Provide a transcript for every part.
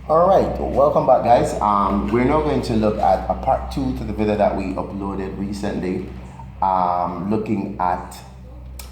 All right, welcome back, guys. We're now going to look at a part two to the video that we uploaded recently, looking at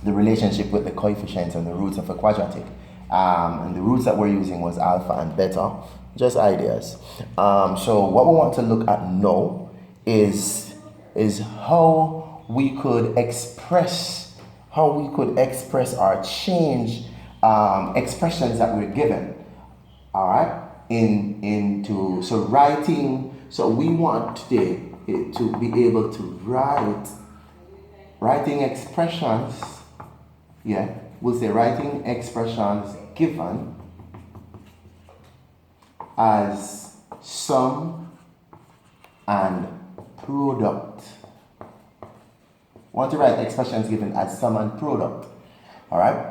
the relationship with the coefficients and the roots of a quadratic. And the roots that we're using was alpha and beta, just ideas. So what we want to look at now is how we could express our change expressions that we're given. All right, into so writing. So we want today to be able to writing expressions. Yeah, we'll say writing expressions given as sum and product. Want to write expressions given as sum and product. All right.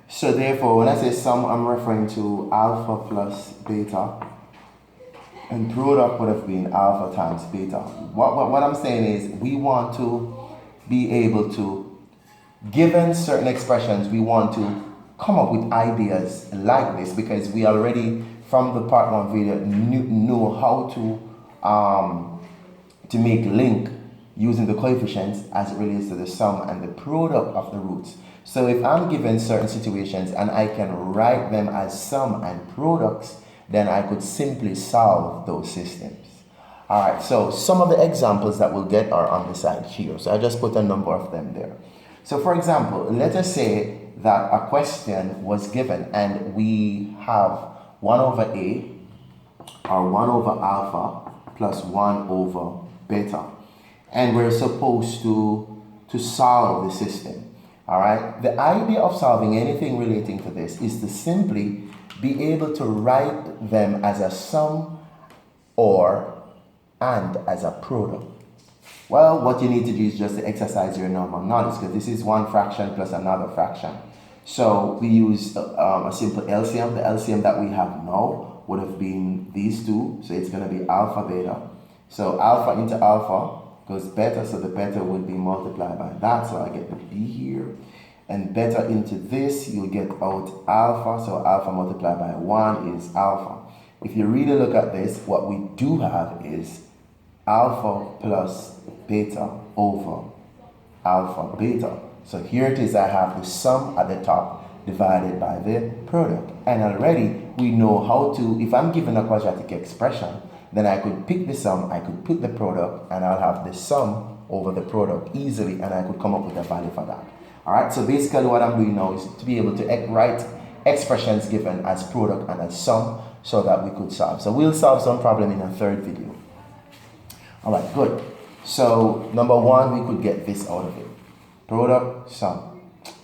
So therefore, when I say sum, I'm referring to alpha plus beta, and product would have been alpha times beta. What I'm saying is we want to be able to, given certain expressions, we want to come up with ideas like this, because we already, from the part one video, know how to make link using the coefficients as it relates to the sum and the product of the roots. So if I'm given certain situations and I can write them as sum and products, then I could simply solve those systems. All right, so some of the examples that we'll get are on the side here. So I just put a number of them there. So for example, let us say that a question was given and we have 1 over a, or 1 over alpha plus 1 over beta. And we're supposed to solve the system. All right. The idea of solving anything relating to this is to simply be able to write them as a sum and as a product. Well, what you need to do is just to exercise your normal knowledge, because this is one fraction plus another fraction. So we use a simple LCM. The LCM that we have now would have been these two. So it's going to be alpha beta. So alpha into alpha goes beta, so the beta would be multiplied by that, so I get the b here, and beta into this, you'll get out alpha, so alpha multiplied by 1 is alpha. If you really look at this, what we do have is alpha plus beta over alpha beta. So here it is, I have the sum at the top divided by the product, and already we know how to, if I'm given a quadratic expression, then I could pick the sum, I could put the product, and I'll have the sum over the product easily, and I could come up with a value for that. All right, so basically what I'm doing now is to be able to write expressions given as product and as sum so that we could solve. So we'll solve some problem in a third video. All right, good. So number one, we could get this out of it. Product, sum.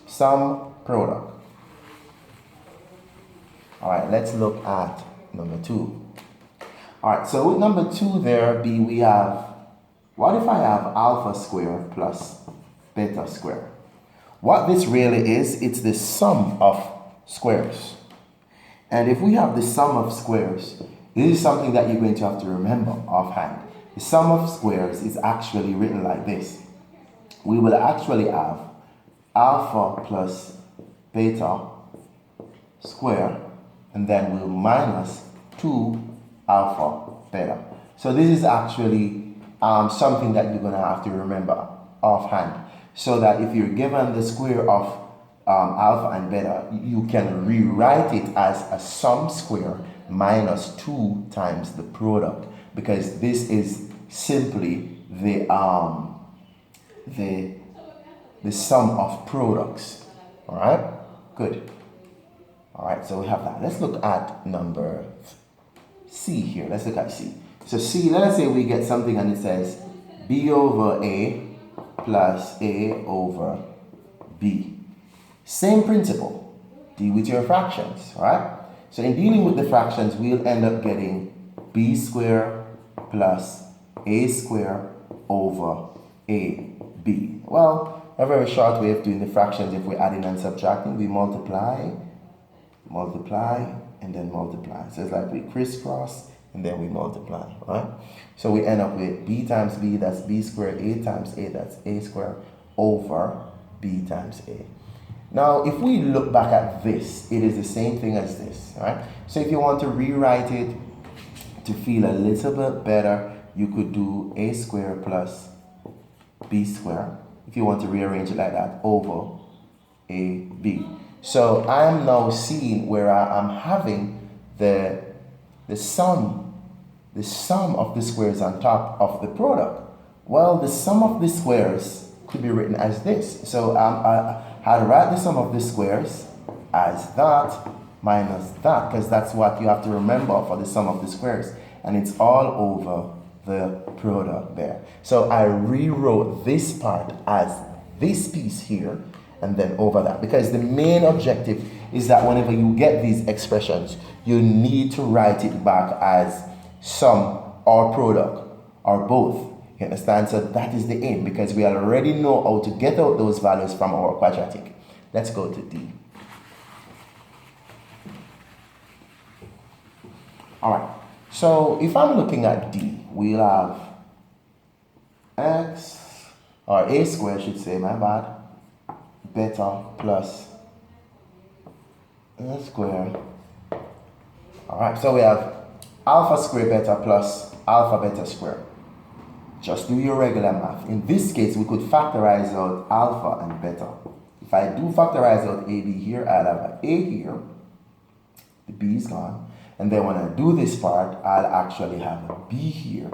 Sum, product. All right, let's look at number two. All right, so with number two there, B, we have, what if I have alpha squared plus beta squared? What this really is, it's the sum of squares. And if we have the sum of squares, this is something that you're going to have to remember offhand. The sum of squares is actually written like this. We will actually have alpha plus beta square, and then we'll minus 2 alpha beta. So this is actually something that you're going to have to remember offhand, so that if you're given the square of alpha and beta, you can rewrite it as a sum square minus 2 times the product, because this is simply the sum of products. All right, good. All right, so we have that. Let's look at number C here. Let's look at C. So C, let us say we get something and it says B over A plus A over B. Same principle. Deal with your fractions, right? So in dealing with the fractions, we'll end up getting B squared plus A squared over AB. Well, a very short way of doing the fractions, if we're adding and subtracting, we multiply, and then multiply. So it's like we crisscross and then we multiply, right? So we end up with B times B, that's B squared, A times A, that's A squared, over B times A. Now, if we look back at this, it is the same thing as this, right? So if you want to rewrite it to feel a little bit better, you could do a squared plus b squared, if you want to rearrange it like that, over ab. So I am now seeing where I'm having the sum of the squares on top of the product. Well, the sum of the squares could be written as this. So I'll write the sum of the squares as that minus that, because that's what you have to remember for the sum of the squares. And it's all over the product there. So I rewrote this part as this piece here and then over that, because the main objective is that whenever you get these expressions, you need to write it back as sum or product or both. You understand? So that is the aim, because we already know how to get out those values from our quadratic. Let's go to D. All right. So if I'm looking at D, we'll have x, or a squared, I should say, my bad, beta plus a squared. All right. So we have alpha squared beta plus alpha beta squared. Just do your regular math. In this case, we could factorize out alpha and beta. If I do factorize out AB here, I'll have an A here. The B is gone. And then when I do this part, I'll actually have a B here.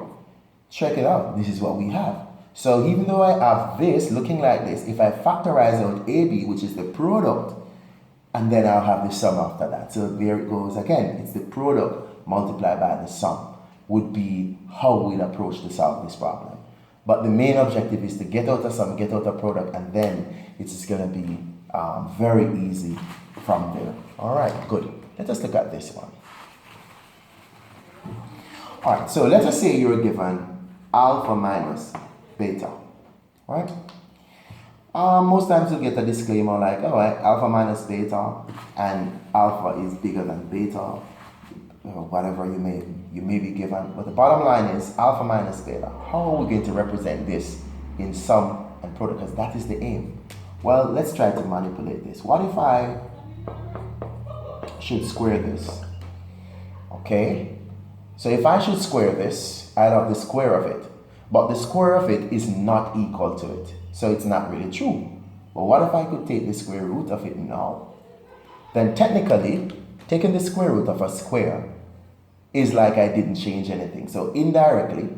Check it out. This is what we have. So even though I have this looking like this, if I factorize out AB, which is the product, and then I'll have the sum after that. So there it goes again. It's the product multiplied by the sum would be how we'd approach to solve this problem. But the main objective is to get out a sum, get out a product, and then it's just going to be very easy from there. All right, good. Let us look at this one. All right, so let us say you're given alpha minus beta, right? Most times you'll get a disclaimer like, all right, alpha minus beta, and alpha is bigger than beta, or whatever you may be given. But the bottom line is alpha minus beta. How are we going to represent this in sum and product? Because that is the aim. Well, let's try to manipulate this. What if I should square this? Okay. So if I should square this, I'd have the square of it. But the square of it is not equal to it. So it's not really true. But what if I could take the square root of it now? Then technically, taking the square root of a square is like I didn't change anything. So indirectly,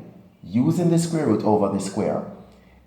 using the square root over the square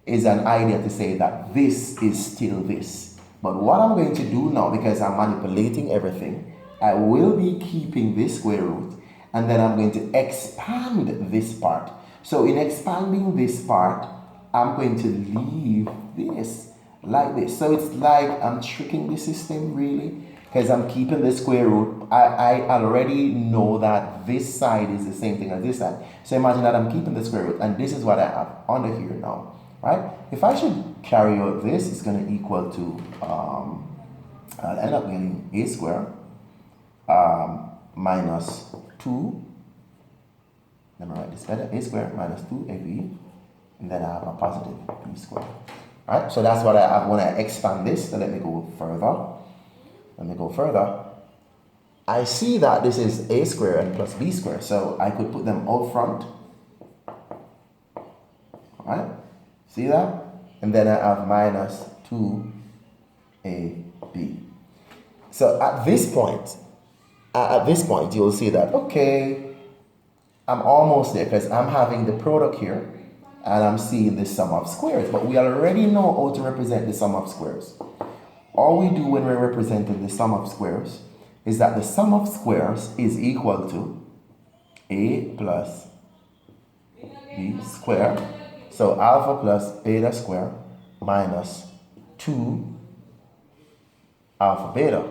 is an idea to say that this is still this. But what I'm going to do now, because I'm manipulating everything, I will be keeping this square root, and then I'm going to expand this part. So in expanding this part, I'm going to leave this like this. So it's like I'm tricking the system really, because I'm keeping the square root. I already know that this side is the same thing as this side. So imagine that I'm keeping the square root, and this is what I have under here now, right? If I should carry out this, it's going to equal to, I'll end up getting a squared minus 2. Let me write this better. A squared minus 2ab, and then I have a positive b squared. All right, so that's what I have when I expand this. So let me go further. I see that this is a squared and plus b squared, so I could put them out front. All right, see that? And then I have minus 2ab. So at this point, you'll see that, okay, I'm almost there because I'm having the product here and I'm seeing the sum of squares, but we already know how to represent the sum of squares. All we do when we're representing the sum of squares is that the sum of squares is equal to a plus b squared. So alpha plus beta squared minus 2 alpha beta.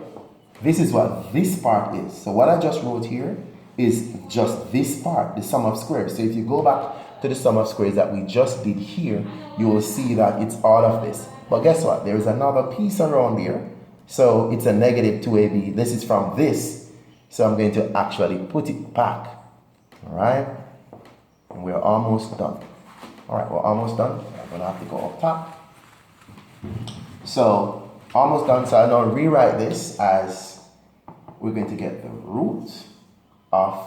This is what this part is. So what I just wrote here is just this part, the sum of squares. So if you go back to the sum of squares that we just did here, you will see that it's all of this. But guess what? There is another piece around here. So it's a negative 2ab. This is from this. So I'm going to actually put it back. All right? And we're almost done. All right, we're almost done. I'm going to have to go up top. So almost done. So I'll now rewrite this as we're going to get the root of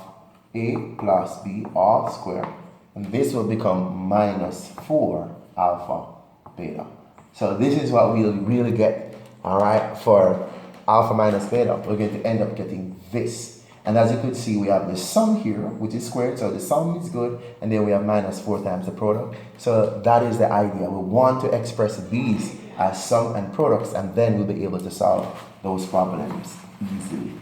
A plus B all squared. And this will become minus 4 alpha beta. So this is what we'll really get, all right, for alpha minus beta. We're going to end up getting this. And as you could see, we have the sum here, which is squared, so the sum is good, and then we have minus 4 times the product. So that is the idea. We want to express these as sum and products, and then we'll be able to solve those problems easily.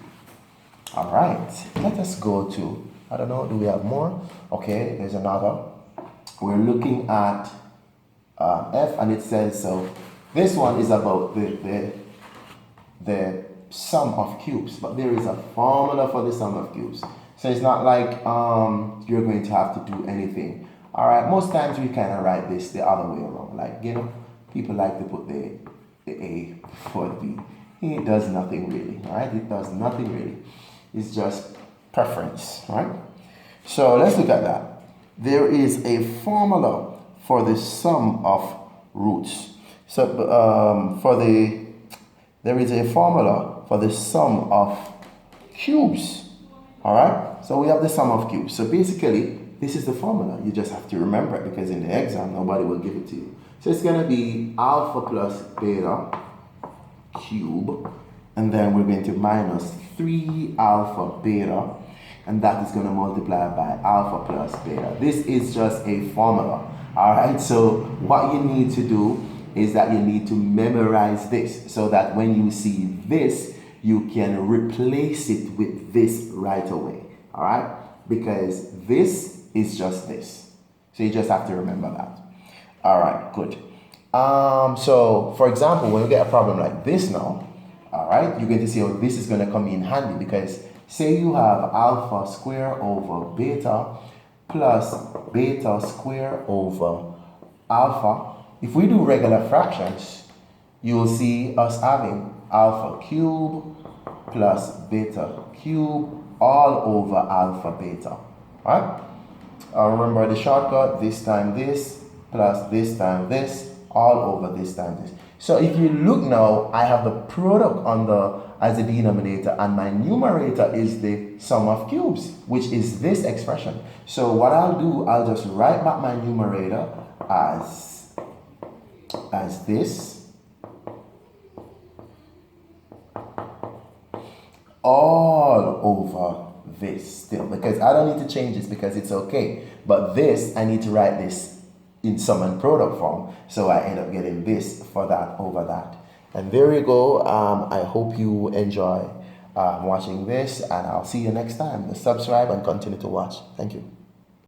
All right, let us go to, I don't know, do we have more? Okay, there's another. We're looking at F, and it says, so this one is about the sum of cubes, but there is a formula for the sum of cubes. So it's not like you're going to have to do anything. All right, most times we kind of write this the other way around. Like, you know, people like to put the A before the B. It does nothing really, all right? It does nothing really. It's just preference, right? So let's look at that. There is a formula for the sum of roots. So there is a formula for the sum of cubes. All right, so we have the sum of cubes. So basically, this is the formula. You just have to remember it because in the exam, nobody will give it to you. So it's going to be alpha plus beta cube, and then we're going to minus 3 alpha beta, and that is going to multiply by alpha plus beta. This is just a formula. All right, so what you need to do is that you need to memorize this so that when you see this, you can replace it with this right away. All right, because this is just this. So you just have to remember that. All right, good. So for example, when you get a problem like this now, all right, you're going to see how this is going to come in handy, because say you have alpha square over beta plus beta square over alpha. If we do regular fractions, you will see us having alpha cube plus beta cube all over alpha beta, right? Remember the shortcut, this time this, plus this time this, all over this time this. So if you look now, I have the product as the denominator, and my numerator is the sum of cubes, which is this expression. So what I'll do, I'll just write back my numerator as this, all over this still, because I don't need to change this because it's okay. But this, I need to write this in sum and product form. So I end up getting this for that over that. And there you go. I hope you enjoy watching this, and I'll see you next time. Subscribe and continue to watch. Thank you.